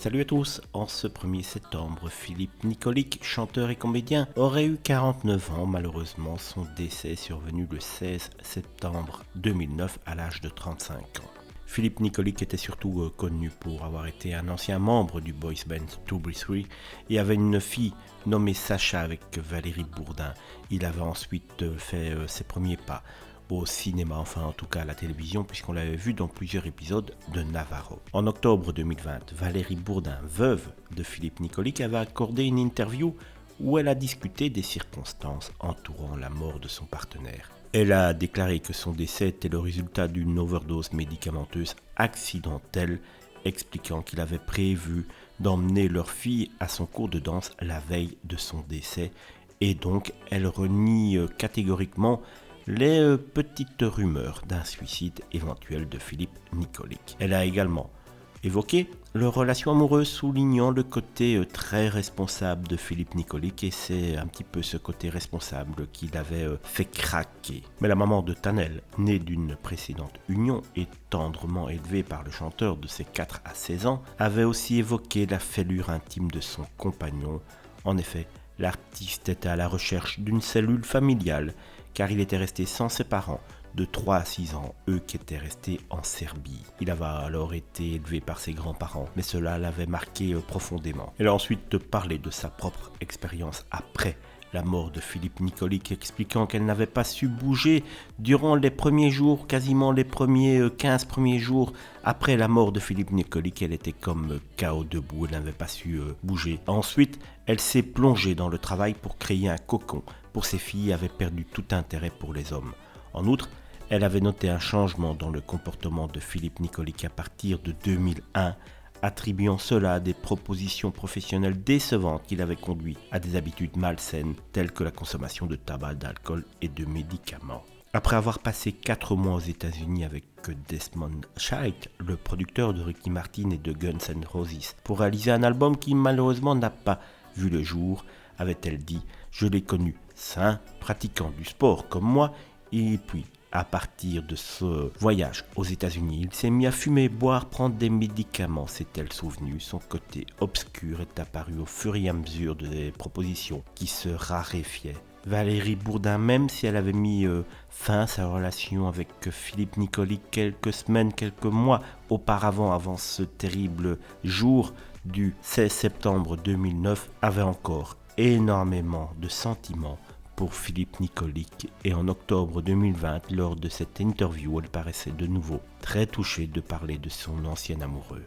Salut à tous, en ce 1er septembre, Philippe Nicolic, chanteur et comédien, aurait eu 49 ans. Malheureusement, son décès est survenu le 16 septembre 2009 à l'âge de 35 ans. Philippe Nicolic était surtout connu pour avoir été un ancien membre du boys band 2B3 et avait une fille nommée Sacha avec Valérie Bourdin. Il avait ensuite fait ses premiers pas au cinéma, enfin en tout cas à la télévision, puisqu'on l'avait vu dans plusieurs épisodes de Navarro. En octobre 2020, Valérie Bourdin, veuve de Philippe Nicolic, avait accordé une interview où elle a discuté des circonstances entourant la mort de son partenaire. Elle a déclaré que son décès était le résultat d'une overdose médicamenteuse accidentelle, expliquant qu'il avait prévu d'emmener leur fille à son cours de danse la veille de son décès, et donc elle renie catégoriquement les petites rumeurs d'un suicide éventuel de Philippe Nicolic. Elle a également évoqué leur relation amoureuse, soulignant le côté très responsable de Philippe Nicolic, et c'est un petit peu ce côté responsable qui l'avait fait craquer. Mais la maman de Tanel, née d'une précédente union et tendrement élevée par le chanteur de ses 4 à 16 ans, avait aussi évoqué la fêlure intime de son compagnon. En effet, l'artiste était à la recherche d'une cellule familiale, car il était resté sans ses parents de 3 à 6 ans, eux qui étaient restés en Serbie. Il avait alors été élevé par ses grands-parents, mais cela l'avait marqué profondément. Elle a ensuite parlé de sa propre expérience après la mort de Philippe Nicolic, expliquant qu'elle n'avait pas su bouger durant les premiers jours, quasiment les 15 premiers jours après la mort de Philippe Nicolic. Elle était comme KO debout, elle n'avait pas su bouger. Ensuite, elle s'est plongée dans le travail pour créer un cocon pour ses filles et avait perdu tout intérêt pour les hommes. En outre, elle avait noté un changement dans le comportement de Philippe Nicolic à partir de 2001, attribuant cela à des propositions professionnelles décevantes qui l'avaient conduit à des habitudes malsaines telles que la consommation de tabac, d'alcool et de médicaments. Après avoir passé 4 mois aux États-Unis avec Desmond Child, le producteur de Ricky Martin et de Guns N' Roses, pour réaliser un album qui malheureusement n'a pas vu le jour, avait-elle dit « Je l'ai connu sain, pratiquant du sport comme moi, et puis à partir de ce voyage aux États-Unis, il s'est mis à fumer, boire, prendre des médicaments, s'est-elle souvenue. Son côté obscur est apparu au fur et à mesure des propositions qui se raréfiaient. Valérie Bourdin, même si elle avait mis fin à sa relation avec Philippe Nicolic quelques semaines, quelques mois auparavant, avant ce terrible jour du 16 septembre 2009, avait encore énormément de sentiments pour Philippe Nicolic, et en octobre 2020, lors de cette interview, elle paraissait de nouveau très touchée de parler de son ancien amoureux.